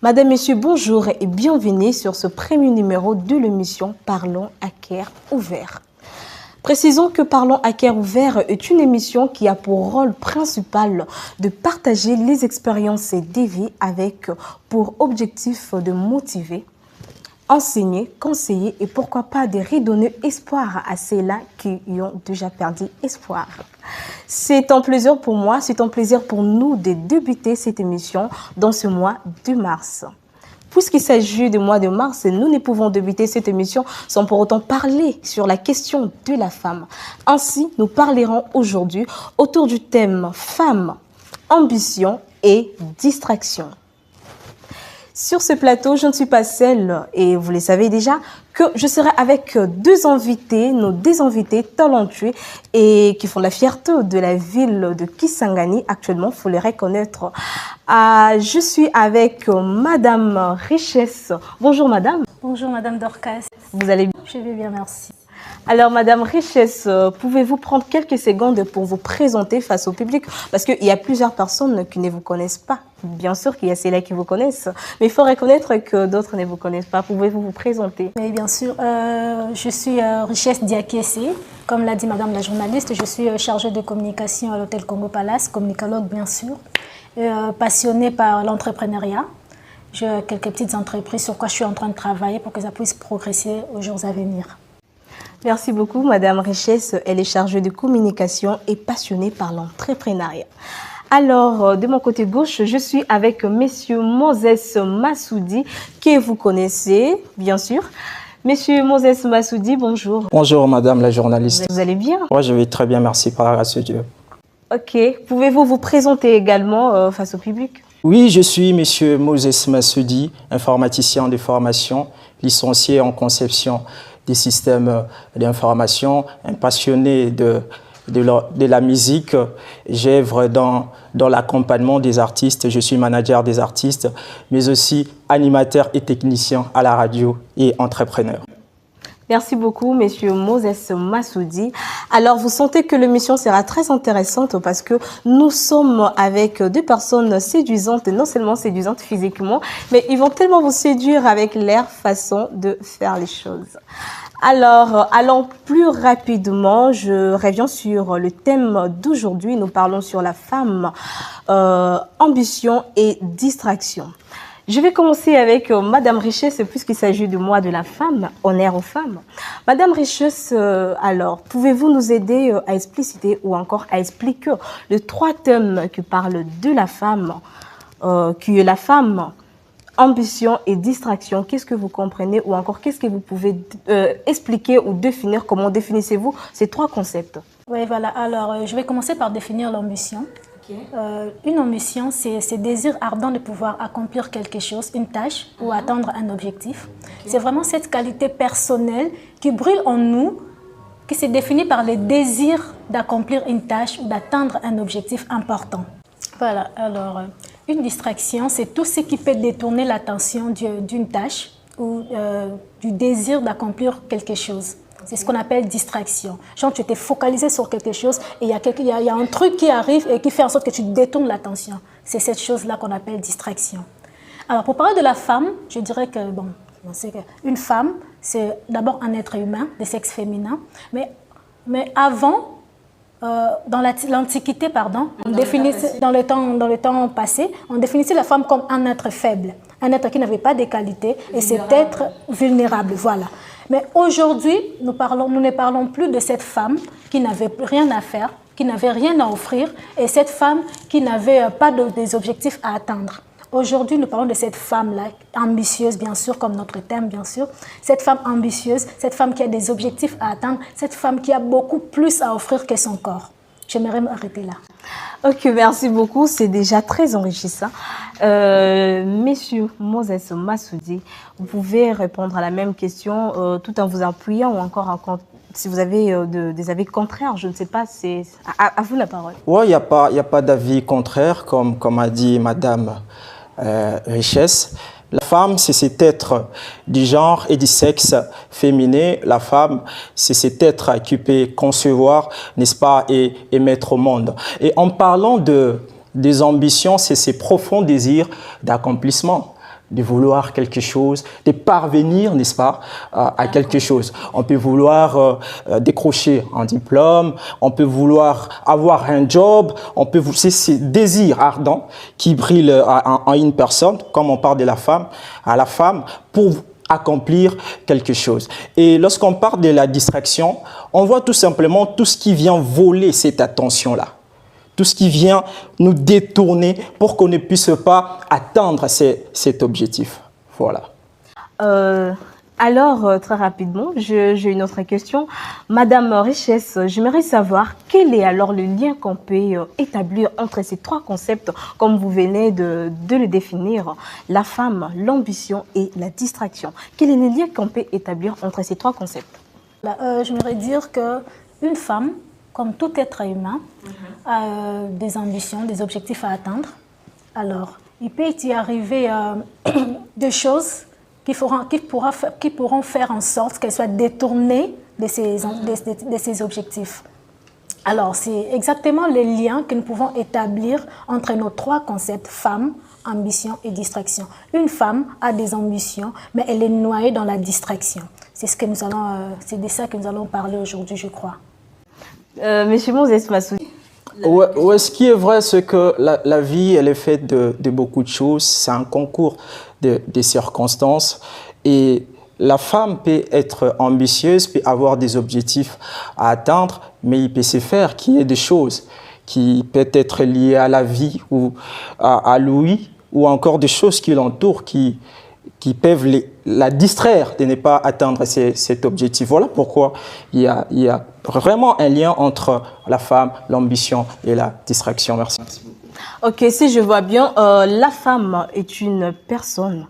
Madame, Monsieur, bonjour et bienvenue sur ce premier numéro de l'émission Parlons à cœur ouvert. Précisons que Parlons à cœur ouvert est une émission qui a pour rôle principal de partager les expériences de vie avec pour objectif de motiver, enseigner, conseiller et pourquoi pas de redonner espoir à ceux-là qui y ont déjà perdu espoir. C'est un plaisir pour moi, c'est un plaisir pour nous de débuter cette émission dans ce mois de mars. Puisqu'il s'agit du mois de mars, nous ne pouvons débuter cette émission sans pour autant parler sur la question de la femme. Ainsi, nous parlerons aujourd'hui autour du thème femme, ambition et distraction. Sur ce plateau, je ne suis pas seule et vous le savez déjà que je serai avec deux invités, nos deux invités talentueux et qui font la fierté de la ville de Kisangani. Actuellement, il faut les reconnaître. Je suis avec Madame Richesse. Bonjour Madame. Bonjour Madame Dorcas. Vous allez bien? Je vais bien, merci. Alors, Madame Richesse, pouvez-vous prendre quelques secondes pour vous présenter face au public? Parce qu'il y a plusieurs personnes qui ne vous connaissent pas. Bien sûr qu'il y a celles-là qui vous connaissent, mais il faut reconnaître que d'autres ne vous connaissent pas. Pouvez-vous vous présenter? Oui, bien sûr. Je suis Richesse Diakessé. Comme l'a dit Madame la journaliste, je suis chargée de communication à l'Hôtel Congo Palace, communicologue bien sûr, passionnée par l'entrepreneuriat. J'ai quelques petites entreprises sur quoi je suis en train de travailler pour que ça puisse progresser aux jours à venir. Merci beaucoup, Madame Richesse. Elle est chargée de communication et passionnée par l'entrepreneuriat. Alors, de mon côté gauche, je suis avec Monsieur Moses Massoudi, que vous connaissez, bien sûr. Monsieur Moses Massoudi, bonjour. Bonjour, Madame la journaliste. Vous allez bien? Oui, je vais très bien, merci, par la grâce de Dieu. Ok. Pouvez-vous vous présenter également face au public? Oui, je suis Monsieur Moses Massoudi, informaticien de formation, licencié en conception des systèmes d'information, un passionné de la musique. J'œuvre dans l'accompagnement des artistes. Je suis manager des artistes, mais aussi animateur et technicien à la radio et entrepreneur. Merci beaucoup, Monsieur Moses Massoudi. Alors, vous sentez que l'émission sera très intéressante parce que nous sommes avec deux personnes séduisantes, non seulement séduisantes physiquement, mais ils vont tellement vous séduire avec leur façon de faire les choses. Alors, allons plus rapidement. Je reviens sur le thème d'aujourd'hui. Nous parlons sur la femme, ambition et distraction. Je vais commencer avec Madame Richesse, puisqu'il s'agit du mois de la femme, honneur aux femmes. Madame Richesse, alors, pouvez-vous nous aider à expliciter ou encore à expliquer les trois thèmes qui parlent de la femme, qui est la femme, ambition et distraction? Qu'est-ce que vous comprenez ou encore qu'est-ce que vous pouvez expliquer ou définir? Comment définissez-vous ces trois concepts? Oui, voilà. Alors, je vais commencer par définir l'ambition. Okay. Une ambition, c'est ce désir ardent de pouvoir accomplir quelque chose, une tâche ou atteindre un objectif. Okay. C'est vraiment cette qualité personnelle qui brûle en nous, qui se définit par le désir d'accomplir une tâche ou d'atteindre un objectif important. Voilà, alors une distraction, c'est tout ce qui peut détourner l'attention d'une tâche ou du désir d'accomplir quelque chose. C'est ce qu'on appelle distraction. Genre, tu t'es focalisé sur quelque chose et il y a un truc qui arrive et qui fait en sorte que tu détournes l'attention. C'est cette chose-là qu'on appelle distraction. Alors, pour parler de la femme, je dirais que, bon, une femme, c'est d'abord un être humain de sexe féminin. Mais avant, dans l'Antiquité, pardon, dans le temps passé, on définissait la femme comme un être faible, un être qui n'avait pas de qualité et cet être vulnérable, voilà. Mais aujourd'hui, nous ne parlons plus de cette femme qui n'avait rien à faire, qui n'avait rien à offrir et cette femme qui n'avait pas des objectifs à atteindre. Aujourd'hui, nous parlons de cette femme-là, ambitieuse, bien sûr, comme notre thème, bien sûr. Cette femme ambitieuse, cette femme qui a des objectifs à atteindre, cette femme qui a beaucoup plus à offrir que son corps. J'aimerais m'arrêter là. Ok, merci beaucoup. C'est déjà très enrichissant. Monsieur Moses Massoudi, vous pouvez répondre à la même question tout en vous appuyant ou encore si vous avez des avis contraires. Je ne sais pas, c'est à vous la parole. Oui, il n'y a pas d'avis contraire, comme a dit Madame Richesse. La femme, c'est cet être du genre et du sexe féminin. La femme, c'est cet être qui peut concevoir, n'est-ce pas, et mettre au monde. Et en parlant des ambitions, c'est ces profonds désirs d'accomplissement. de vouloir quelque chose, de parvenir, n'est-ce pas, à quelque chose. On peut vouloir décrocher un diplôme, on peut vouloir avoir un job, c'est ces désirs ardents qui brillent en une personne, comme on parle de la femme, à la femme, pour accomplir quelque chose. Et lorsqu'on parle de la distraction, on voit tout simplement tout ce qui vient voler cette attention-là. Tout ce qui vient nous détourner pour qu'on ne puisse pas atteindre cet objectif. Voilà. Alors, très rapidement, j'ai une autre question. Madame Richesse, j'aimerais savoir quel est alors le lien qu'on peut établir entre ces trois concepts, comme vous venez de le définir, la femme, l'ambition et la distraction. Quel est le lien qu'on peut établir entre ces trois concepts? J'aimerais dire qu'une femme, comme tout être humain, a des ambitions, des objectifs à atteindre. Alors, il peut y arriver des choses qui pourront faire en sorte qu'elle soit détournée de ses objectifs. Alors, c'est exactement les liens que nous pouvons établir entre nos trois concepts, femme, ambition et distraction. Une femme a des ambitions, mais elle est noyée dans la distraction. C'est de ça que nous allons parler aujourd'hui, je crois. Monsieur Moses Massoudi. Ouais, ce qui est vrai, c'est que la vie, elle est faite de beaucoup de choses. C'est un concours de circonstances. Et la femme peut être ambitieuse, peut avoir des objectifs à atteindre, mais il peut se faire qu'il y ait des choses qui peuvent être liées à la vie ou à l'ouïe, ou encore des choses qui l'entourent, qui peuvent la distraire de ne pas atteindre cet objectif. Voilà pourquoi il y a vraiment un lien entre la femme, l'ambition et la distraction. Merci. Ok, si je vois bien, la femme est une personne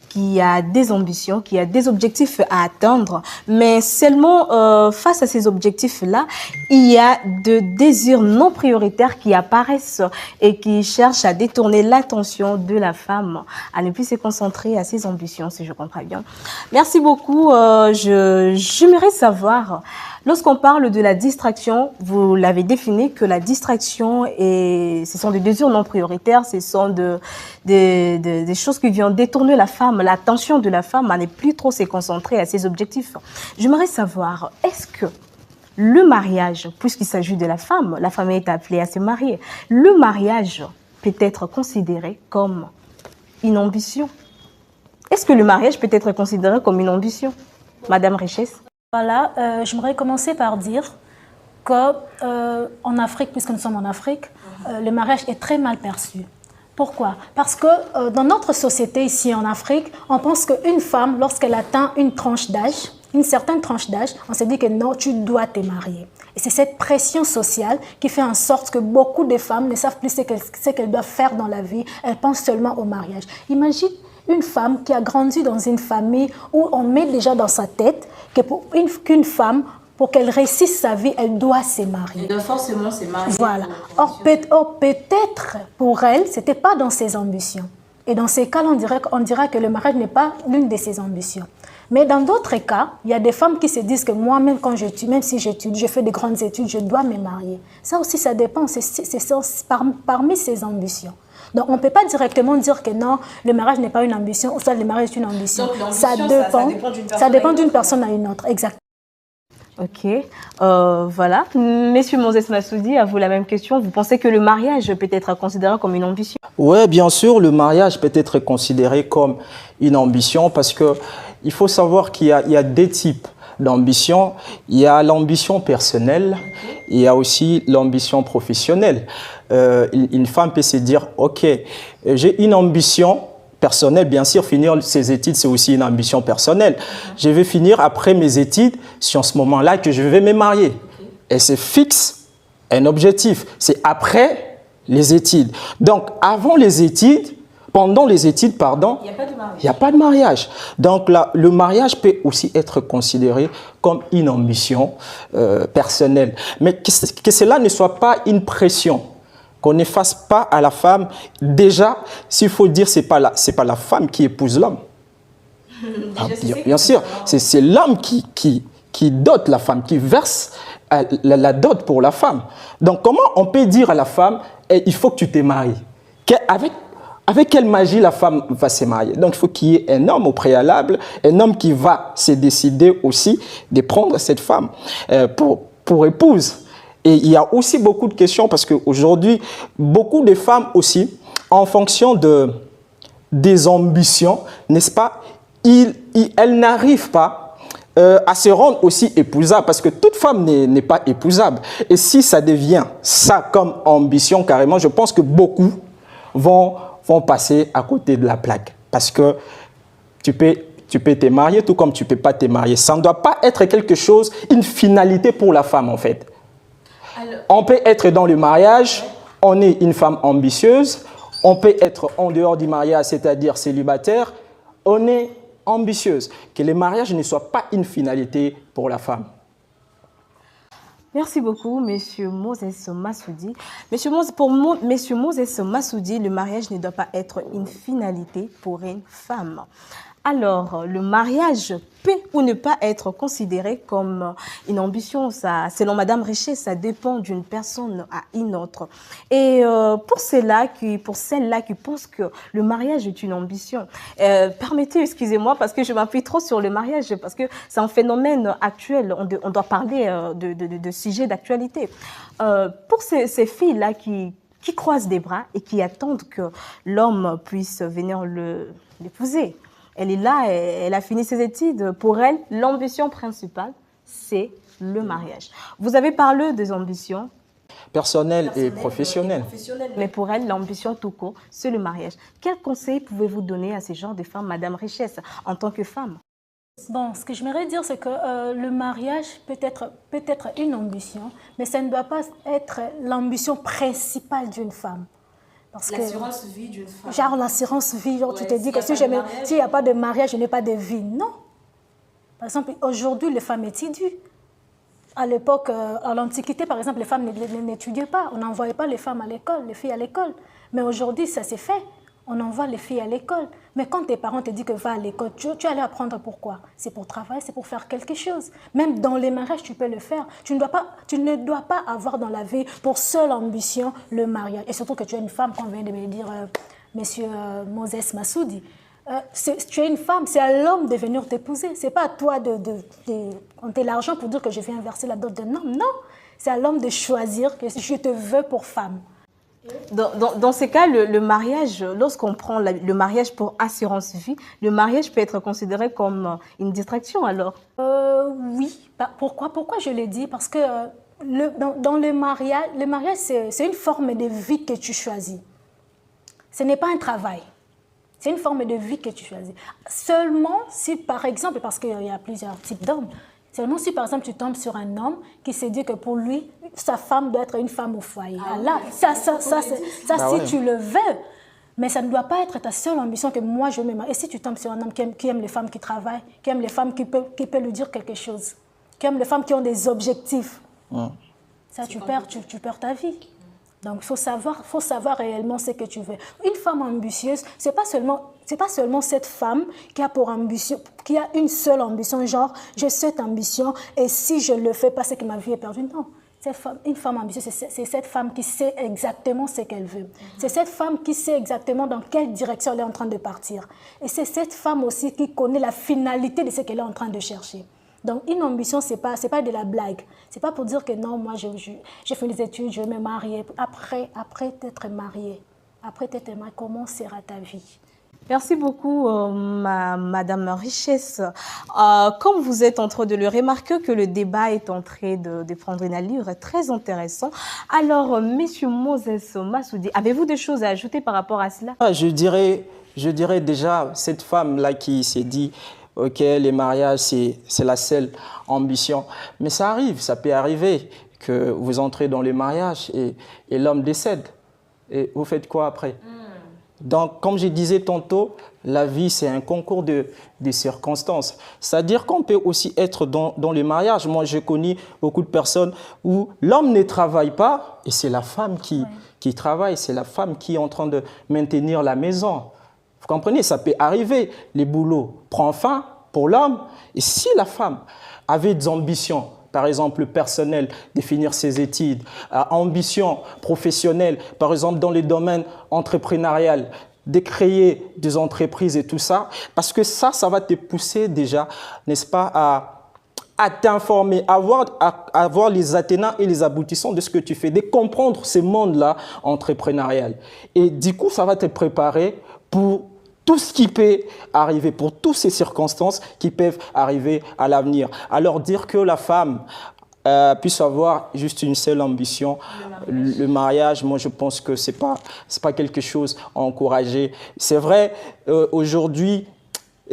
qui a des ambitions, qui a des objectifs à atteindre, mais seulement face à ces objectifs-là, il y a de désirs non prioritaires qui apparaissent et qui cherchent à détourner l'attention de la femme, à ne plus se concentrer à ses ambitions, si je comprends bien. Merci beaucoup. J'aimerais savoir, lorsqu'on parle de la distraction, vous l'avez défini que la distraction, ce sont des désirs non prioritaires, ce sont des choses qui viennent détourner la femme, l'attention de la femme à ne plus trop se concentrer à ses objectifs. J'aimerais savoir, est-ce que le mariage, puisqu'il s'agit de la femme est appelée à se marier, le mariage peut être considéré comme une ambition? Est-ce que le mariage peut être considéré comme une ambition, Madame Richesse? Voilà, j'aimerais commencer par dire qu'en Afrique, puisque nous sommes en Afrique, le mariage est très mal perçu. Pourquoi? Parce que dans notre société ici en Afrique, on pense qu'une femme, lorsqu'elle atteint une certaine tranche d'âge, on se dit que non, tu dois te marier. Et c'est cette pression sociale qui fait en sorte que beaucoup de femmes ne savent plus ce qu'elles doivent faire dans la vie. Elles pensent seulement au mariage. Imagine une femme qui a grandi dans une famille où on met déjà dans sa tête qu'une femme, pour qu'elle réussisse sa vie, elle doit se marier. Elle doit forcément se marier. Voilà. Or, peut-être pour elle, ce n'était pas dans ses ambitions. Et dans ces cas-là, on dira que le mariage n'est pas l'une de ses ambitions. Mais dans d'autres cas, il y a des femmes qui se disent que moi, même si j'étudie, je fais de grandes études, je dois me marier. Ça aussi, ça dépend. C'est parmi ses ambitions. Donc, on ne peut pas directement dire que non, le mariage n'est pas une ambition, ou soit le mariage est une ambition. Donc, ça dépend d'une personne à une autre. Exactement. Ok, voilà. Monsieur Moses Massoudi, à vous la même question. Vous pensez que le mariage peut être considéré comme une ambition? Oui, bien sûr, le mariage peut être considéré comme une ambition parce qu'il faut savoir qu'il y a deux types d'ambition. Il y a l'ambition personnelle, il y a aussi l'ambition professionnelle. Une femme peut se dire, ok, j'ai une ambition personnelle, bien sûr, finir ses études, c'est aussi une ambition personnelle. Je vais finir après mes études, c'est en ce moment-là que je vais me marier. Et c'est fixe un objectif. C'est après les études. Donc, avant les études, pendant les études, pardon, il n'y a pas de mariage. Donc, là, le mariage peut aussi être considéré comme une ambition personnelle. Mais que cela ne soit pas une pression. Qu'on ne fasse pas à la femme. Déjà, s'il faut dire, ce n'est pas la femme qui épouse l'homme. Bien sûr, c'est l'homme qui dote la femme, qui verse la dot pour la femme. Donc, comment on peut dire à la femme, il faut que tu te maries? avec quelle magie la femme va se marier? Donc, il faut qu'il y ait un homme au préalable, un homme qui va se décider aussi de prendre cette femme pour épouse. Et il y a aussi beaucoup de questions parce qu'aujourd'hui, beaucoup de femmes aussi, en fonction des ambitions, n'est-ce pas, elles n'arrivent pas à se rendre aussi épousable parce que toute femme n'est pas épousable. Et si ça devient ça comme ambition carrément, je pense que beaucoup vont passer à côté de la plaque. Parce que tu peux te marier tout comme tu ne peux pas te marier. Ça ne doit pas être quelque chose, une finalité pour la femme en fait. Alors, on peut être dans le mariage, on est une femme ambitieuse, on peut être en dehors du mariage, c'est-à-dire célibataire, on est ambitieuse. Que le mariage ne soit pas une finalité pour la femme. Merci beaucoup, Monsieur Moses Massoudi. Monsieur Moses Massoudi, le mariage ne doit pas être une finalité pour une femme. Alors, le mariage peut ou ne pas être considéré comme une ambition. Ça, selon Madame Richer, ça dépend d'une personne à une autre. Et pour celles-là qui pensent que le mariage est une ambition, permettez, excusez-moi, parce que je m'appuie trop sur le mariage, parce que c'est un phénomène actuel. On doit parler de sujets d'actualité. Pour ces filles-là qui croisent des bras et qui attendent que l'homme puisse venir l'épouser, elle est là, elle a fini ses études. Pour elle, l'ambition principale, c'est le mariage. Vous avez parlé des ambitions personnelles et professionnelles. Mais pour elle, l'ambition tout court, c'est le mariage. Quel conseil pouvez-vous donner à ces genres de femmes, Madame Richesse, en tant que femme? Bon, ce que j'aimerais dire, c'est que le mariage peut être une ambition, mais ça ne doit pas être l'ambition principale d'une femme. L'assurance vie d'une femme. Genre l'assurance vie, genre tu te dis que s'il n'y a pas de mariage, je n'ai pas de vie. Non. Par exemple, aujourd'hui, les femmes étudient. À l'époque, à l'Antiquité, par exemple, les femmes n'étudiaient pas. On n'envoyait pas les femmes à l'école, les filles à l'école. Mais aujourd'hui, ça s'est fait. On envoie les filles à l'école. Mais quand tes parents te disent que va à l'école, tu allais apprendre pourquoi? C'est pour travailler, c'est pour faire quelque chose. Même dans les mariages, tu peux le faire. Tu ne dois pas avoir dans la vie pour seule ambition le mariage. Et surtout que tu es une femme, comme vient de me dire Monsieur Moses Massoudi. Tu es une femme, c'est à l'homme de venir t'épouser. Ce n'est pas à toi de compter l'argent pour dire que je viens verser la dot d'un homme. Non, c'est à l'homme de choisir que je te veux pour femme. Dans ces cas, le mariage, lorsqu'on prend le mariage pour assurance vie, le mariage peut être considéré comme une distraction alors? Oui. Pourquoi je l'ai dit? Parce que dans le mariage, c'est une forme de vie que tu choisis. Ce n'est pas un travail. C'est une forme de vie que tu choisis. Seulement si, par exemple, parce qu'il y a plusieurs types d'hommes, seulement si, par exemple, tu tombes sur un homme qui se dit que pour lui, sa femme doit être une femme au foyer. Là, si tu le veux, mais ça ne doit pas être ta seule ambition que moi, je me marie. Et si tu tombes sur un homme qui aime les femmes qui travaillent, qui aime les femmes qui peut lui dire quelque chose, qui aime les femmes qui ont des objectifs, ça, tu perds ta vie. Donc, il faut savoir réellement ce que tu veux. Une femme ambitieuse, c'est pas seulement cette femme qui a pour ambition, qui a une seule ambition, genre, j'ai cette ambition et si je ne le fais pas, c'est que ma vie est perdue. Non. Une femme ambitieuse, c'est cette femme qui sait exactement ce qu'elle veut. C'est cette femme qui sait exactement dans quelle direction elle est en train de partir. Et c'est cette femme aussi qui connaît la finalité de ce qu'elle est en train de chercher. Donc, une ambition, ce n'est pas de la blague. Ce n'est pas pour dire que non, moi, j'ai fait des études, je vais me marier. Après t'être mariée, comment sera ta vie? Merci beaucoup, Madame Richesse. Comme vous êtes en train de le remarquer, que le débat est en train de prendre une allure très intéressante. Alors, Monsieur Moses Massoudi, avez-vous des choses à ajouter par rapport à cela? Je dirais déjà, cette femme-là qui s'est dit ok, les mariages, c'est la seule ambition. Mais ça arrive, ça peut arriver que vous entrez dans les mariages et l'homme décède. Et vous faites quoi après? Donc, comme je disais tantôt, la vie, c'est un concours de circonstances. C'est-à-dire qu'on peut aussi être dans le mariage. Moi, je connais beaucoup de personnes où l'homme ne travaille pas et c'est la femme qui travaille, c'est la femme qui est en train de maintenir la maison. Vous comprenez, ça peut arriver. Le boulot prend fin pour l'homme. Et si la femme avait des ambitions, par exemple personnelles, de finir ses études, ambitions professionnelles, par exemple dans les domaines entrepreneurial, de créer des entreprises et tout ça, parce que ça va te pousser déjà, n'est-ce pas, à t'informer, à voir les attenants et les aboutissants de ce que tu fais, de comprendre ce monde-là entrepreneurial. Et du coup, ça va te préparer pour tout ce qui peut arriver, pour toutes ces circonstances qui peuvent arriver à l'avenir. Alors dire que la femme puisse avoir juste une seule ambition, le mariage, moi je pense que c'est pas quelque chose à encourager. C'est vrai, aujourd'hui,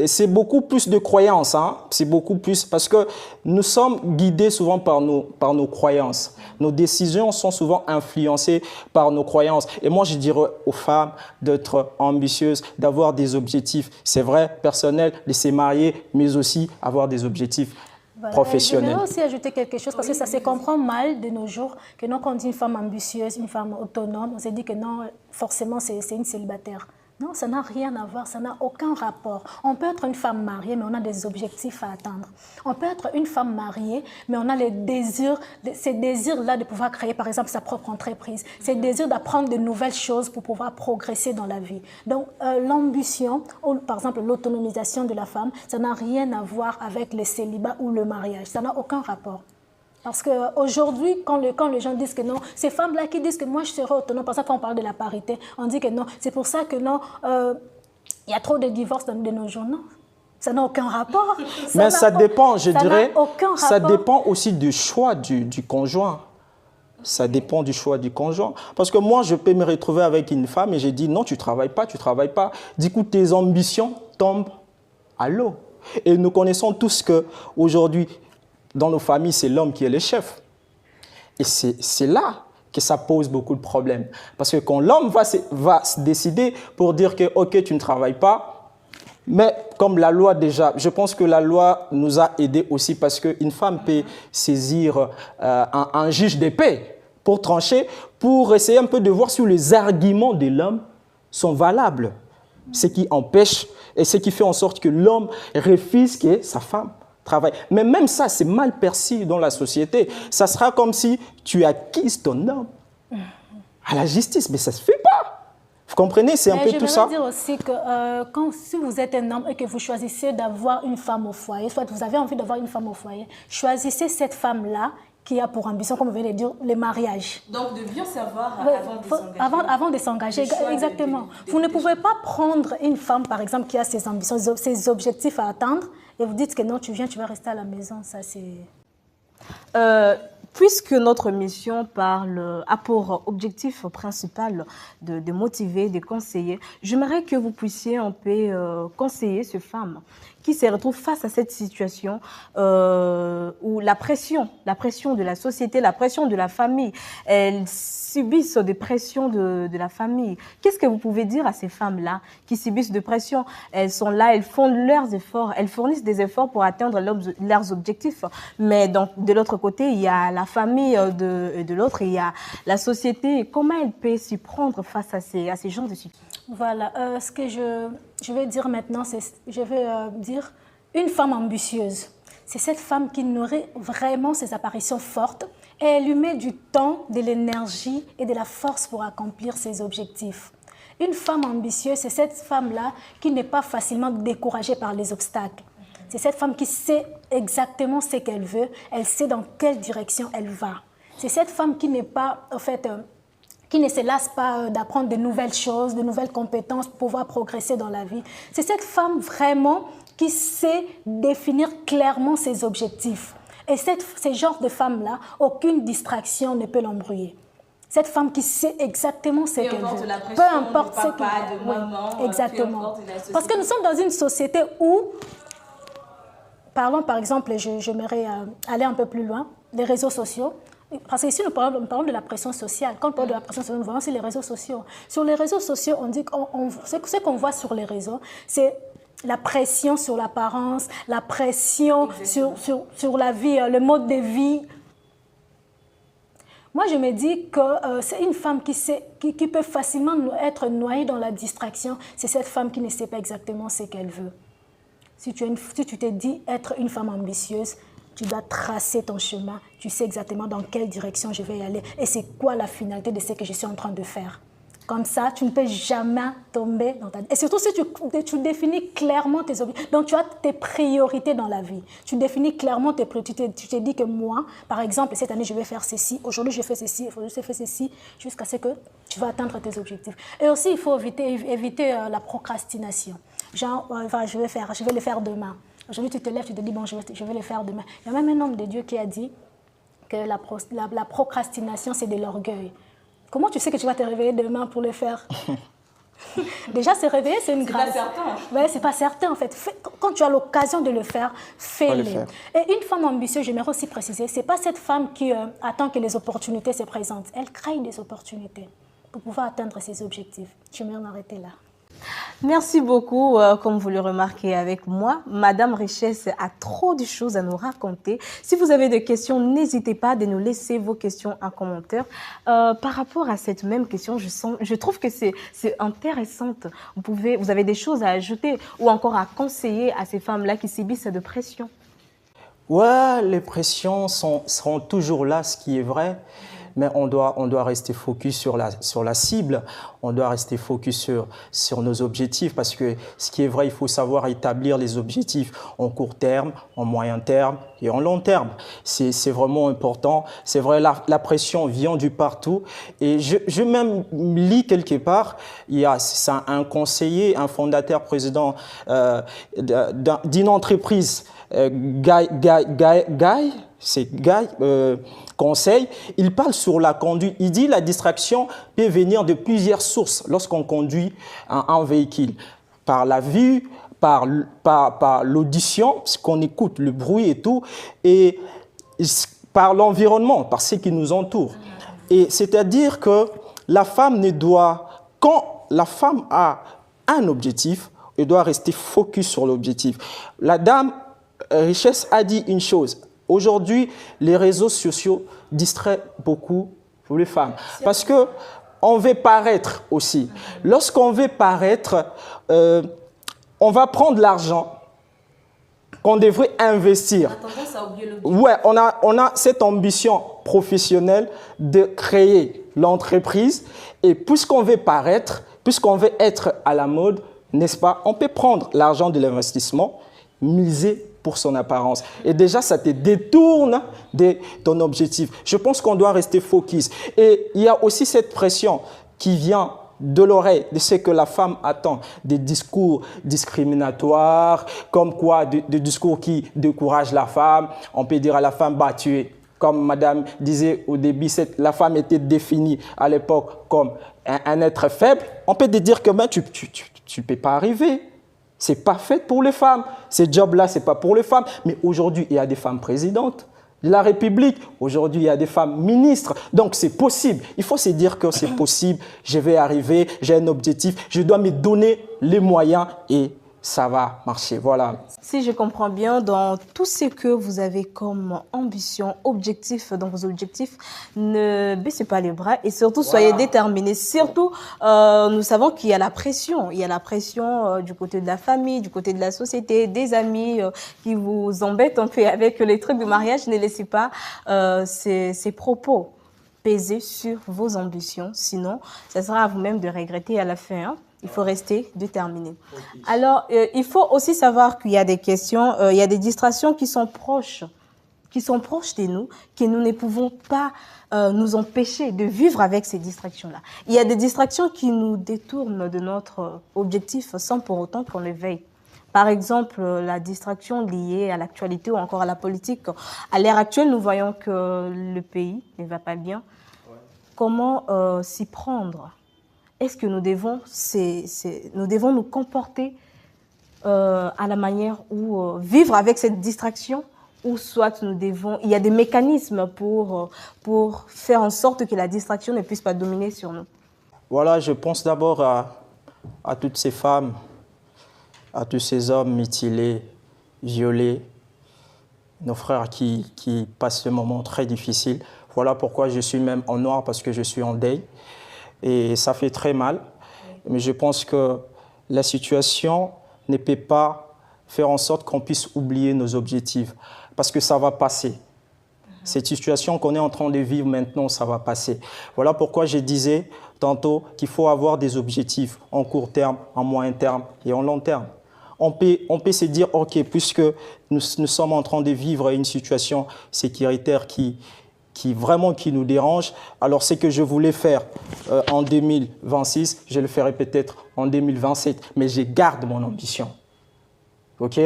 c'est beaucoup plus de croyances, hein? C'est beaucoup plus parce que nous sommes guidés souvent par nos croyances. Nos décisions sont souvent influencées par nos croyances. Et moi, je dirais aux femmes d'être ambitieuses, d'avoir des objectifs, c'est vrai, personnels, de se marier, mais aussi avoir des objectifs professionnels. J'aimerais aussi ajouter quelque chose parce que ça se comprend mal de nos jours que non, quand on dit une femme ambitieuse, une femme autonome, on se dit que non, forcément, c'est une célibataire. Non, ça n'a rien à voir, ça n'a aucun rapport. On peut être une femme mariée, mais on a des objectifs à atteindre. On peut être une femme mariée, mais on a les désirs, ces désirs-là de pouvoir créer, par exemple, sa propre entreprise, ces désirs d'apprendre de nouvelles choses pour pouvoir progresser dans la vie. Donc, l'ambition, ou par exemple l'autonomisation de la femme, ça n'a rien à voir avec le célibat ou le mariage. Ça n'a aucun rapport. Parce qu'aujourd'hui, quand les gens disent que non, ces femmes-là qui disent que moi je serai autonome, par exemple quand on parle de la parité, on dit que non, c'est pour ça que non, il y a trop de divorces de nos jours. Non, ça n'a aucun rapport. Mais ça dépend, je dirais, ça rapport. dépend aussi du choix du conjoint. Ça dépend du choix du conjoint. Parce que moi, je peux me retrouver avec une femme et j'ai dit non, tu ne travailles pas, tu ne travailles pas. Du coup, tes ambitions tombent à l'eau. Et nous connaissons tous qu'aujourd'hui, dans nos familles, c'est l'homme qui est le chef. Et c'est là que ça pose beaucoup de problèmes. Parce que quand l'homme va se décider pour dire que, OK, tu ne travailles pas, mais comme la loi déjà, je pense que la loi nous a aidés aussi parce qu'une femme peut saisir un juge de paix pour trancher, pour essayer un peu de voir si les arguments de l'homme sont valables. Ce qui empêche et ce qui fait en sorte que l'homme refuse que sa femme travail. Mais même ça, c'est mal perçu dans la société. Ça sera comme si tu acquises ton homme à la justice, mais ça ne se fait pas. Vous comprenez? C'est un peu tout ça. Je veux dire aussi que si vous êtes un homme et que vous choisissez d'avoir une femme au foyer, soit vous avez envie d'avoir une femme au foyer, choisissez cette femme-là qui a pour ambition, comme vous venez de dire, le mariage. Donc, de bien savoir avant de s'engager. Exactement. Vous ne pouvez pas prendre une femme, par exemple, qui a ses ambitions, ses objectifs à atteindre, et vous dites que non, tu viens, tu vas rester à la maison. Ça, c'est... Puisque notre mission a pour objectif principal de motiver, de conseiller, j'aimerais que vous puissiez un peu conseiller ces femmes qui se retrouvent face à cette situation où la pression de la société, la pression de la famille, elles subissent des pressions de la famille. Qu'est-ce que vous pouvez dire à ces femmes-là qui subissent des pressions? Elles sont là, elles font leurs efforts, elles fournissent des efforts pour atteindre leurs objectifs. Mais donc, de l'autre côté, il y a la famille, de l'autre, il y a la société. Comment elle peut s'y prendre face à ces genres de situations? Voilà, ce que je vais dire maintenant, je vais dire une femme ambitieuse. C'est cette femme qui nourrit vraiment ses apparitions fortes et elle lui met du temps, de l'énergie et de la force pour accomplir ses objectifs. Une femme ambitieuse, c'est cette femme-là qui n'est pas facilement découragée par les obstacles. C'est cette femme qui sait exactement ce qu'elle veut, elle sait dans quelle direction elle va. C'est cette femme qui n'est pas, en fait, qui ne se lasse pas d'apprendre de nouvelles choses, de nouvelles compétences pour pouvoir progresser dans la vie. C'est cette femme vraiment qui sait définir clairement ses objectifs. Et ce genre de femme-là, aucune distraction ne peut l'embrouiller. Cette femme qui sait exactement ce qu'elle veut. Peu importe ce qu'elle veut. Oui, exactement. Parce que nous sommes dans une société où, parlons par exemple, j'aimerais aller un peu plus loin, les réseaux sociaux. Parce qu'ici, nous parlons de la pression sociale. Quand on parle de la pression sociale, nous voyons aussi les réseaux sociaux. Sur les réseaux sociaux, on dit ce qu'on voit sur les réseaux, c'est la pression sur l'apparence, la pression sur la vie, le mode de vie. Moi, je me dis que c'est une femme qui peut facilement être noyée dans la distraction. C'est cette femme qui ne sait pas exactement ce qu'elle veut. Si tu te dis être une femme ambitieuse, tu dois tracer ton chemin. Tu sais exactement dans quelle direction je vais y aller et c'est quoi la finalité de ce que je suis en train de faire. Comme ça, tu ne peux jamais tomber dans ta... Et surtout si tu définis clairement tes objectifs. Donc, tu as tes priorités dans la vie. Tu définis clairement tes priorités. Tu te dis que moi, par exemple, cette année, je vais faire ceci. Aujourd'hui, je fais ceci. Aujourd'hui, je fais ceci. Jusqu'à ce que tu vas atteindre tes objectifs. Et aussi, il faut éviter la procrastination. Genre, je vais le faire demain. Aujourd'hui, tu te lèves, tu te dis, bon, je vais le faire demain. Il y a même un homme de Dieu qui a dit que la procrastination, c'est de l'orgueil. Comment tu sais que tu vas te réveiller demain pour le faire? Déjà, se réveiller, c'est une grâce. C'est pas certain. Ouais, c'est pas certain, en fait. Quand tu as l'occasion de le faire, fais-le. Et une femme ambitieuse, j'aimerais aussi préciser, c'est pas cette femme qui attend que les opportunités se présentent. Elle crée des opportunités pour pouvoir atteindre ses objectifs. Je vais m'arrêter là. Merci beaucoup. Comme vous le remarquez avec moi, Madame Richesse a trop de choses à nous raconter. Si vous avez des questions, n'hésitez pas à nous laisser vos questions en commentaire. Par rapport à cette même question, je trouve que c'est intéressante. Vous avez des choses à ajouter ou encore à conseiller à ces femmes-là qui subissent de pression. Ouais, les pressions seront toujours là, ce qui est vrai. Mais on doit rester focus sur la cible, on doit rester focus sur nos objectifs parce que ce qui est vrai, il faut savoir établir les objectifs en court terme, en moyen terme et en long terme. C'est vraiment important. C'est vrai, la pression vient du partout et je même lis quelque part, il y a un conseiller, un fondateur président d'une entreprise, conseil, il parle sur la conduite. Il dit la distraction peut venir de plusieurs sources lorsqu'on conduit un véhicule. Par la vue, par l'audition, parce qu'on écoute le bruit et tout, et par l'environnement, par ce qui nous entoure. Et c'est-à-dire que la femme quand la femme a un objectif, elle doit rester focus sur l'objectif. La dame Richesse a dit une chose. Aujourd'hui, les réseaux sociaux distraient beaucoup les femmes. Parce qu'on veut paraître aussi. Lorsqu'on veut paraître, on va prendre l'argent qu'on devrait investir. On a tendance à oublier le but. Ouais, on a cette ambition professionnelle de créer l'entreprise. Et puisqu'on veut paraître, puisqu'on veut être à la mode, n'est-ce pas, on peut prendre l'argent de l'investissement, miser pour son apparence. Et déjà, ça te détourne de ton objectif. Je pense qu'on doit rester focus. Et il y a aussi cette pression qui vient de l'oreille, de ce que la femme attend, des discours discriminatoires, comme quoi, des discours qui découragent la femme. On peut dire à la femme, bah, tu es, comme madame disait au début, la femme était définie à l'époque comme un être faible. On peut te dire que ben, tu ne peux pas arriver. C'est pas fait pour les femmes. Ces jobs-là, c'est pas pour les femmes. Mais aujourd'hui, il y a des femmes présidentes de la République. Aujourd'hui, il y a des femmes ministres. Donc, c'est possible. Il faut se dire que c'est possible. Je vais arriver, j'ai un objectif. Je dois me donner les moyens et ça va marcher. Voilà. Si je comprends bien, dans tout ce que vous avez comme ambition, objectif, dans vos objectifs, ne baissez pas les bras et surtout soyez déterminés. Surtout, nous savons qu'il y a la pression. Il y a la pression du côté de la famille, du côté de la société, des amis qui vous embêtent un peu avec les trucs de mariage. Ne laissez pas ces propos peser sur vos ambitions. Sinon, ça sera à vous-même de regretter à la fin. Hein. Il faut rester déterminé. Alors, il faut aussi savoir qu'il y a des questions, il y a des distractions qui sont proches de nous, que nous ne pouvons pas nous empêcher de vivre avec ces distractions-là. Il y a des distractions qui nous détournent de notre objectif sans pour autant qu'on le veuille. Par exemple, la distraction liée à l'actualité ou encore à la politique. À l'ère actuelle, nous voyons que le pays ne va pas bien. Comment s'y prendre ? Est-ce que nous devons nous comporter à la manière où vivre avec cette distraction ou soit il y a des mécanismes pour faire en sorte que la distraction ne puisse pas dominer sur nous? Voilà, je pense d'abord à toutes ces femmes, à tous ces hommes mutilés, violés, nos frères qui passent ce moment très difficile. Voilà pourquoi je suis même en noir, parce que je suis en deuil. Et ça fait très mal. Mais je pense que la situation ne peut pas faire en sorte qu'on puisse oublier nos objectifs. Parce que ça va passer. Cette situation qu'on est en train de vivre maintenant, ça va passer. Voilà pourquoi je disais tantôt qu'il faut avoir des objectifs en court terme, en moyen terme et en long terme. On peut se dire, OK, puisque nous sommes en train de vivre une situation sécuritaire qui nous dérange, alors ce que je voulais faire en 2026, je le ferai peut-être en 2027, mais je garde mon ambition. OK?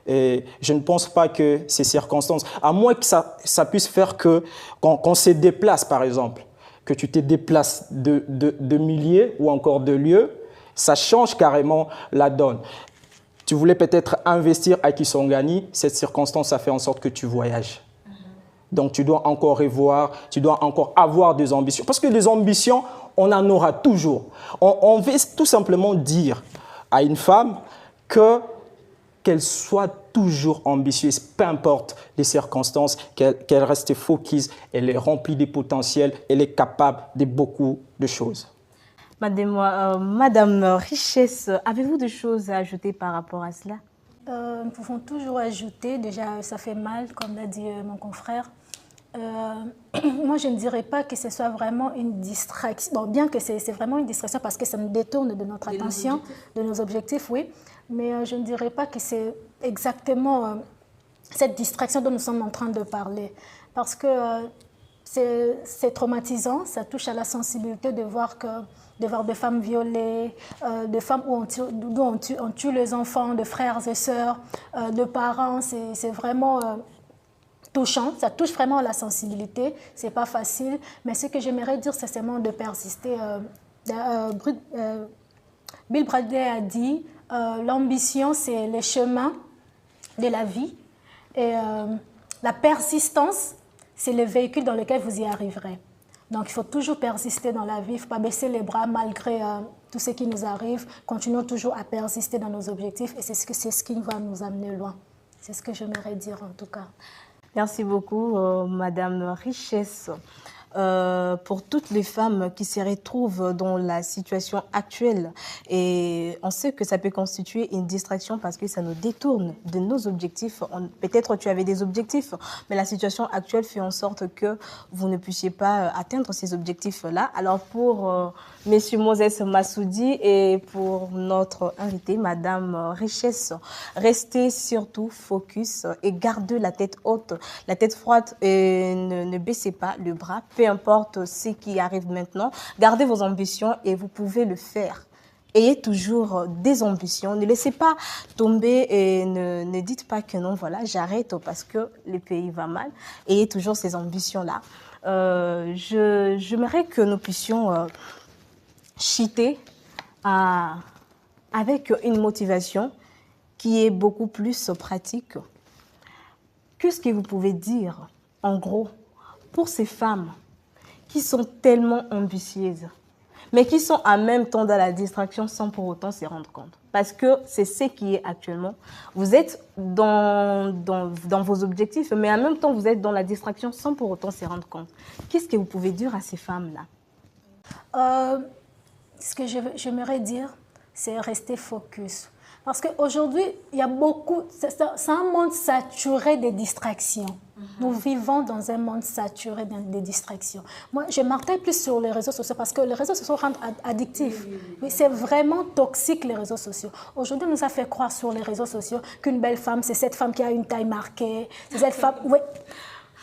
Et je ne pense pas que ces circonstances, à moins que ça puisse faire que, qu'on se déplace par exemple, que tu te déplaces de milliers ou encore de lieux, ça change carrément la donne. Tu voulais peut-être investir à Kisangani, cette circonstance a fait en sorte que tu voyages. Donc tu dois encore revoir, tu dois encore avoir des ambitions. Parce que des ambitions, on en aura toujours. On veut tout simplement dire à une femme qu'elle soit toujours ambitieuse, peu importe les circonstances, qu'elle reste focus, elle est remplie de potentiel, elle est capable de beaucoup de choses. Madame Richesse, avez-vous des choses à ajouter par rapport à cela? Nous pouvons toujours ajouter, déjà ça fait mal, comme l'a dit mon confrère. Moi, je ne dirais pas que ce soit vraiment une distraction. Bon, bien que c'est vraiment une distraction parce que ça nous détourne de notre attention, de nos objectifs, oui. Mais je ne dirais pas que c'est exactement cette distraction dont nous sommes en train de parler. Parce que c'est traumatisant, ça touche à la sensibilité de voir des femmes violées, de femmes où on tue les enfants, de frères et sœurs, de parents. C'est vraiment touchant, ça touche vraiment à la sensibilité, c'est pas facile, mais ce que j'aimerais dire, c'est seulement de persister. Bill Bradley a dit, l'ambition, c'est le chemin de la vie, et la persistance, c'est le véhicule dans lequel vous y arriverez. Donc, il faut toujours persister dans la vie, il ne faut pas baisser les bras malgré tout ce qui nous arrive. Continuons toujours à persister dans nos objectifs, et c'est ce qui va nous amener loin. C'est ce que j'aimerais dire en tout cas. Merci beaucoup, Madame Richesse. Pour toutes les femmes qui se retrouvent dans la situation actuelle, et on sait que ça peut constituer une distraction parce que ça nous détourne de nos objectifs. Peut-être tu avais des objectifs, mais la situation actuelle fait en sorte que vous ne puissiez pas atteindre ces objectifs-là. Alors pour Monsieur Moses Massoudi et pour notre invitée, Madame Richesse, restez surtout focus et gardez la tête haute, la tête froide, et ne baissez pas le bras. Peu importe ce qui arrive maintenant, gardez vos ambitions et vous pouvez le faire. Ayez toujours des ambitions, ne laissez pas tomber et ne dites pas que non, voilà, j'arrête parce que le pays va mal. Ayez toujours ces ambitions-là. J'aimerais que nous puissions cheater avec une motivation qui est beaucoup plus pratique. Qu'est-ce que vous pouvez dire, en gros, pour ces femmes qui sont tellement ambitieuses, mais qui sont en même temps dans la distraction sans pour autant s'y rendre compte? Parce que c'est ce qui est actuellement. Vous êtes dans vos objectifs, mais en même temps, vous êtes dans la distraction sans pour autant s'y rendre compte. Qu'est-ce que vous pouvez dire à ces femmes-là? Ce que j'aimerais dire, c'est rester focus. Parce qu'aujourd'hui, il y a beaucoup... C'est un monde saturé de distractions. Nous vivons dans un monde saturé de distractions. Moi, je martèle plus sur les réseaux sociaux parce que les réseaux sociaux rendent addictifs. Oui, c'est vraiment toxique, les réseaux sociaux. Aujourd'hui, on nous a fait croire sur les réseaux sociaux qu'une belle femme, c'est cette femme qui a une taille marquée. C'est cette femme... Oui.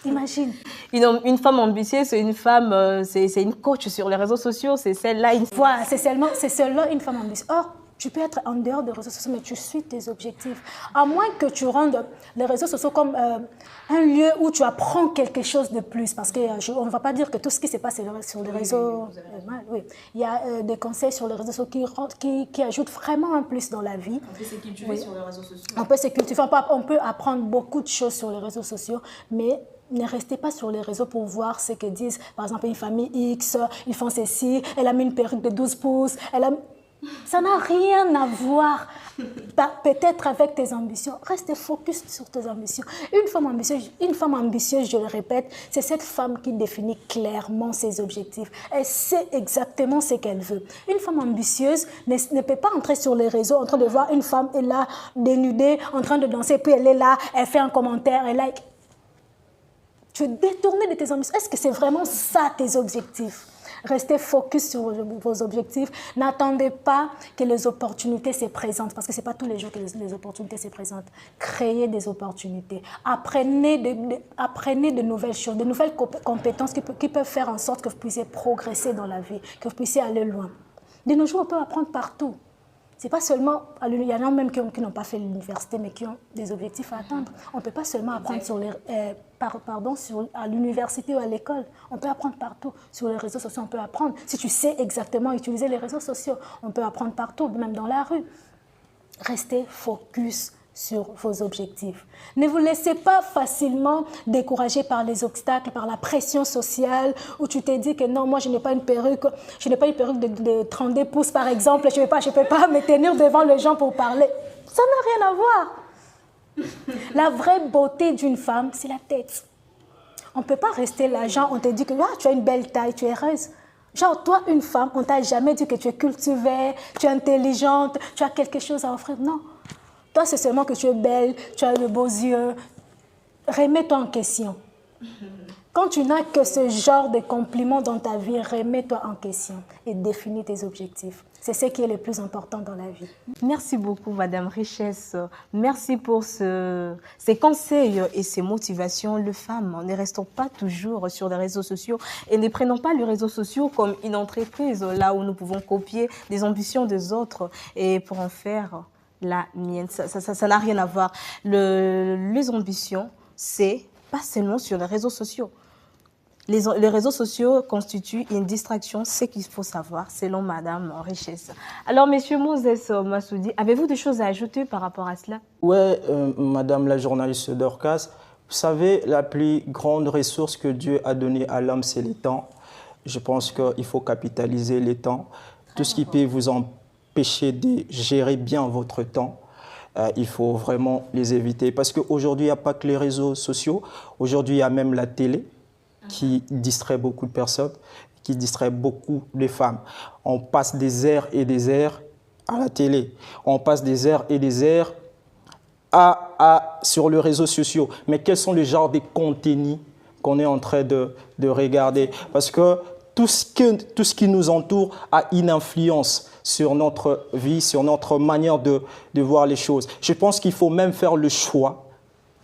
Imagine. Une femme ambitieuse, c'est une femme, c'est une coach sur les réseaux sociaux, c'est celle-là. Voilà, c'est seulement une femme ambitieuse. Or, tu peux être en dehors des réseaux sociaux, mais tu suis tes objectifs. À moins que tu rendes les réseaux sociaux comme un lieu où tu apprends quelque chose de plus. Parce qu'on ne va pas dire que tout ce qui se passe sur les réseaux... Oui. Il y a des conseils sur les réseaux sociaux qui ajoutent vraiment un plus dans la vie. On peut se cultiver sur les réseaux sociaux. On peut se cultiver, on peut apprendre beaucoup de choses sur les réseaux sociaux, mais... Ne restez pas sur les réseaux pour voir ce que disent, par exemple, une famille X, ils font ceci, elle a mis une perruque de 12 pouces, Ça n'a rien à voir peut-être avec tes ambitions. Reste focus sur tes ambitions. Une femme ambitieuse, je le répète, c'est cette femme qui définit clairement ses objectifs. Elle sait exactement ce qu'elle veut. Une femme ambitieuse ne peut pas entrer sur les réseaux en train de voir une femme est là, dénudée, en train de danser, puis elle est là, elle fait un commentaire, elle like. Tu es détourné de tes ambitions. Est-ce que c'est vraiment ça tes objectifs? Restez focus sur vos objectifs. N'attendez pas que les opportunités se présentent, parce que ce n'est pas tous les jours que les opportunités se présentent. Créez des opportunités. Apprenez de nouvelles choses, de nouvelles compétences qui peuvent faire en sorte que vous puissiez progresser dans la vie, que vous puissiez aller loin. De nos jours, on peut apprendre partout. C'est pas seulement, il y en a même qui n'ont pas fait l'université, mais qui ont des objectifs à atteindre. On ne peut pas seulement apprendre à l'université ou à l'école. On peut apprendre partout. Sur les réseaux sociaux, on peut apprendre. Si tu sais exactement utiliser les réseaux sociaux, on peut apprendre partout, même dans la rue. Restez focus sur vos objectifs. Ne vous laissez pas facilement décourager par les obstacles, par la pression sociale, où tu t'es dit que non, moi je n'ai pas une perruque, de 32 pouces par exemple, je ne peux pas me tenir devant les gens pour parler. Ça n'a rien à voir. La vraie beauté d'une femme, c'est la tête. On ne peut pas rester là, genre on te dit que tu as une belle taille, tu es heureuse. Genre toi, une femme, on ne t'a jamais dit que tu es cultivée, tu es intelligente, tu as quelque chose à offrir. Non. Toi, c'est seulement que tu es belle, tu as de beaux yeux. Remets-toi en question. Quand tu n'as que ce genre de compliments dans ta vie, remets-toi en question et définis tes objectifs. C'est ce qui est le plus important dans la vie. Merci beaucoup, Madame Richesse. Merci pour ces conseils et ces motivations. Les femmes, ne restons pas toujours sur les réseaux sociaux et ne prenons pas les réseaux sociaux comme une entreprise là où nous pouvons copier des ambitions des autres et pour en faire la mienne. Ça n'a rien à voir. Les ambitions, c'est pas seulement sur les réseaux sociaux. Les réseaux sociaux constituent une distraction, c'est qu'il faut savoir, selon Madame Richesse. Alors, Monsieur Moses Massoudi, avez-vous des choses à ajouter par rapport à cela? Oui, Madame la journaliste Dorcas, vous savez, la plus grande ressource que Dieu a donnée à l'homme, c'est le temps. Je pense qu'il faut capitaliser les temps. Tout ce qui peut vous empêcher de gérer bien votre temps, il faut vraiment les éviter. Parce qu'aujourd'hui, il n'y a pas que les réseaux sociaux. Aujourd'hui, il y a même la télé qui distrait beaucoup de personnes, qui distrait beaucoup de femmes. On passe des heures et des heures à la télé. On passe des heures et des heures sur les réseaux sociaux. Mais quels sont les genres de contenus qu'on est en train de regarder? Parce que tout ce qui nous entoure a une influence sur notre vie, sur notre manière de voir les choses. Je pense qu'il faut même faire le choix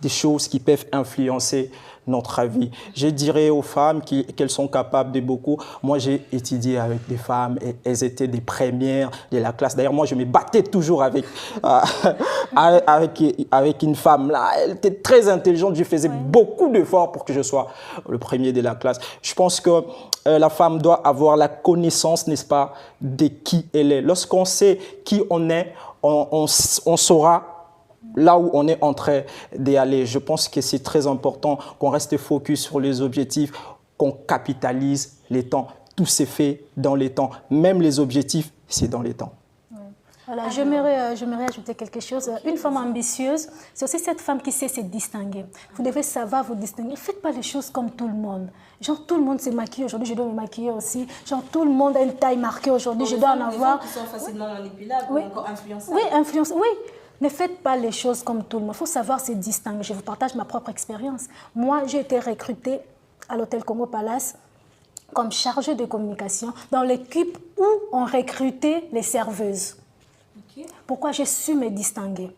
des choses qui peuvent influencer notre avis. Je dirais aux femmes qu'elles sont capables de beaucoup. Moi, j'ai étudié avec des femmes et elles étaient des premières de la classe. D'ailleurs, moi, je me battais toujours avec une femme. Là, elle était très intelligente. Je faisais beaucoup d'efforts pour que je sois le premier de la classe. Je pense que la femme doit avoir la connaissance, n'est-ce pas, de qui elle est. Lorsqu'on sait qui on est, on saura là où on est en train d'y aller. Je pense que c'est très important qu'on reste focus sur les objectifs, qu'on capitalise les temps. Tout s'est fait dans les temps. Même les objectifs, c'est dans les temps. Voilà, j'aimerais ajouter quelque chose. Une femme ambitieuse, c'est aussi cette femme qui sait se distinguer. Vous devez savoir vous distinguer. Ne faites pas les choses comme tout le monde. Genre, tout le monde se maquille aujourd'hui, je dois me maquiller aussi. Genre, tout le monde a une taille marquée aujourd'hui, je dois en avoir. Qui sont facilement manipulables ou encore influençables. Oui, oui. Ne faites pas les choses comme tout le monde. Il faut savoir se distinguer. Je vous partage ma propre expérience. Moi, j'ai été recrutée à l'hôtel Congo Palace comme chargée de communication dans l'équipe où on recrutait les serveuses. Okay. Pourquoi j'ai su me distinguer?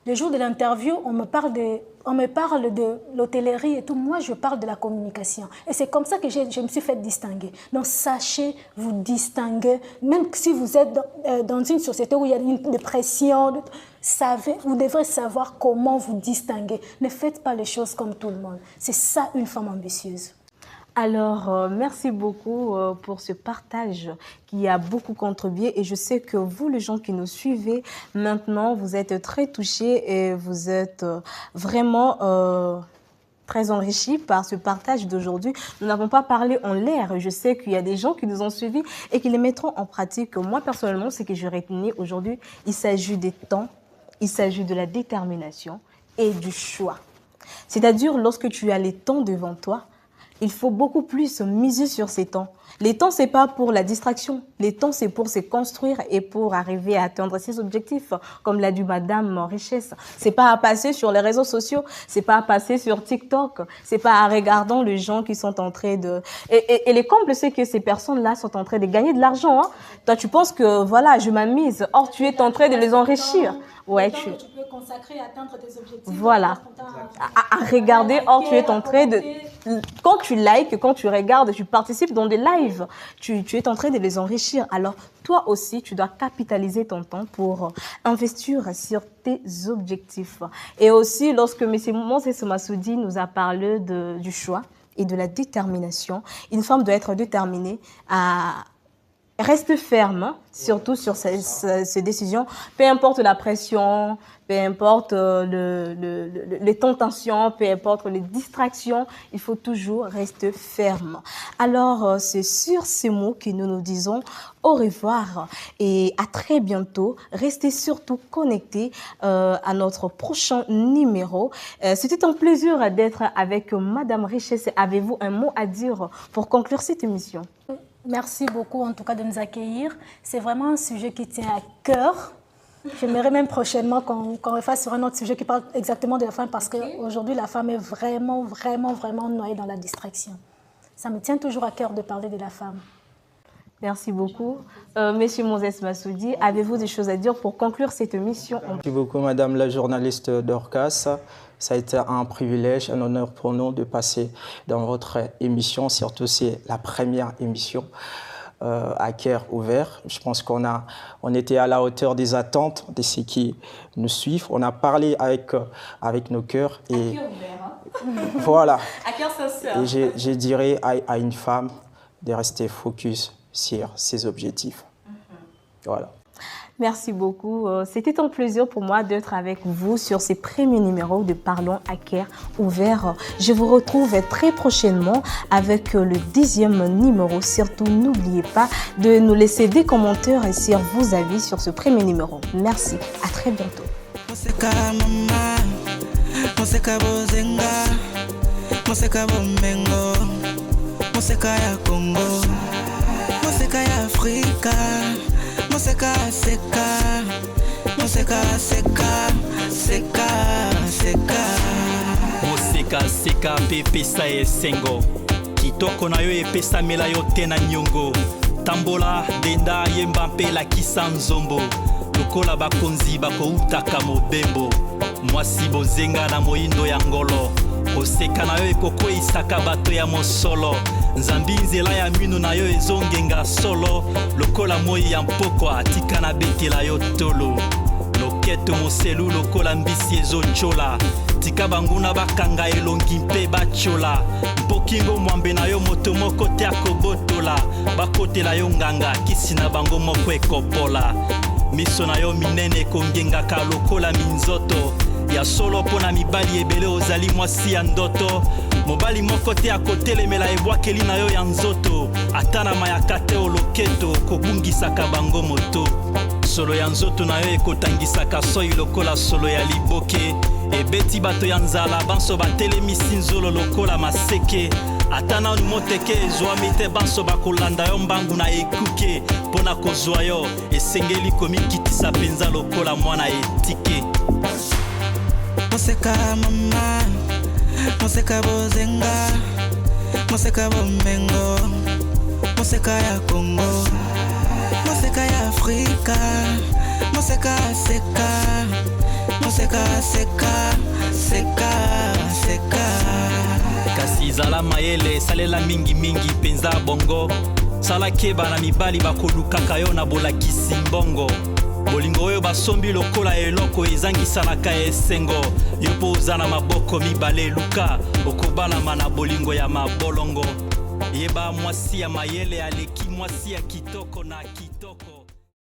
Le jour de l'interview, on me parle de l'hôtellerie et tout. Moi, je parle de la communication. Et c'est comme ça que je me suis fait distinguer. Donc, sachez vous distinguer. Même si vous êtes dans une société où il y a une pression, vous devrez savoir comment vous distinguer. Ne faites pas les choses comme tout le monde. C'est ça, une femme ambitieuse. Alors, merci beaucoup pour ce partage qui a beaucoup contribué et je sais que vous, les gens qui nous suivez, maintenant, vous êtes très touchés et vous êtes vraiment très enrichis par ce partage d'aujourd'hui. Nous n'avons pas parlé en l'air. Je sais qu'il y a des gens qui nous ont suivis et qui les mettront en pratique. Moi, personnellement, ce que je retenais aujourd'hui, il s'agit des temps, il s'agit de la détermination et du choix. C'est-à-dire, lorsque tu as les temps devant toi, il faut beaucoup plus miser sur ces temps. Les temps, c'est pas pour la distraction. Les temps, c'est pour se construire et pour arriver à atteindre ses objectifs. Comme l'a dit Madame Richesse. C'est pas à passer sur les réseaux sociaux. C'est pas à passer sur TikTok. C'est pas en regardant les gens qui sont en train de... Et les combles, c'est que ces personnes-là sont en train de gagner de l'argent. Hein. Toi, tu penses que, voilà, je m'amise. Or, tu es en train de les enrichir. Ouais, tu peux consacrer à atteindre tes objectifs. Voilà. À regarder, or, tu es en train de... Quand tu likes, quand tu regardes, tu participes dans des lives, tu es en train de les enrichir. Alors, toi aussi, tu dois capitaliser ton temps pour investir sur tes objectifs. Et aussi, lorsque M. Moses Massoudi nous a parlé du choix et de la détermination, une femme doit être déterminée à rester ferme, surtout sur ces décisions, peu importe la pression, peu importe les tentations, peu importe les distractions, il faut toujours rester ferme. Alors, c'est sur ces mots que nous nous disons au revoir et à très bientôt. Restez surtout connectés à notre prochain numéro. C'était un plaisir d'être avec Madame Richesse. Avez-vous un mot à dire pour conclure cette émission? Merci beaucoup en tout cas de nous accueillir. C'est vraiment un sujet qui tient à cœur. J'aimerais même prochainement qu'on refasse sur un autre sujet qui parle exactement de la femme parce qu'aujourd'hui la femme est vraiment noyée dans la distraction. Ça me tient toujours à cœur de parler de la femme. Merci beaucoup. Monsieur Moses Massoudi, avez-vous des choses à dire pour conclure cette émission? Merci beaucoup Madame la journaliste Dorcas. Ça a été un privilège, un honneur pour nous de passer dans votre émission. Surtout, c'est la première émission à cœur ouvert. Je pense qu'on était à la hauteur des attentes de ceux qui nous suivent. On a parlé avec nos cœurs. Et à cœur ouvert, hein? Voilà. À cœur sincère. Et je dirais à une femme de rester focus sur ses objectifs. Voilà. Merci beaucoup. C'était un plaisir pour moi d'être avec vous sur ces premiers numéros de Parlons à cœur ouvert. Je vous retrouve très prochainement avec le 10e numéro. Surtout, n'oubliez pas de nous laisser des commentaires et sur vos avis sur ce premier numéro. Merci. À très bientôt. Moseka seka pepesa esengo kitoko na yo epesamela yo te na nyongo tambola denda yemba mpe lakisa nzombo lokola bakonzi bakoutaka mobembo mwasi bozenga na moyindo ya ngolo koseka na yo ekokweyisaka bato ya mosolo nzambi nzela ya mino na yo ezongenga solo lokola moi ya mpoko atika na betela yo tolo loketo moselu lokola mbisi ezonchola tika banguna bakanga elongi mpe bachola mpokingo mwambe na yo moto moko te akobotola bakotela yo nganga kisi na bango moko ekopola miso na yo minene ekongengaka lokola minzoto ya solo pona mibali ebele ozali mwasi ya ndoto mobali moko te akotelemela ebwakeli na yo ya nzoto ata na mayaka te oloketo kobungisaka bango moto solo ya nzoto na yo ekotangisaka soi lokola solo ya liboke ebeti bato ya nzala banso batelemisi nzolo lokola maseke ata nanu moteke ezwami te banso bakolanda yo mbangu na ekuke mpona kozwa yo esengeli komikitisa mpenza lokola mwana etike Moseka mama, moseka bozenga, moseka bomengo, moseka ya Congo, moseka ya Afrika, moseka seka, moseka seka, seka. Kasi zala mayele salela mingi penza bongo, sala keba na mibali bakolukaka yo na bolakisi mbongo. Bolingo oyo basombi lokola eloko ezangisanaka esengo yo mpo oza na maboko mibale luka okobalama na bolingo ya mabolongo yeba mwasi ya mayele aleki mwasi ya kitoko na kitoko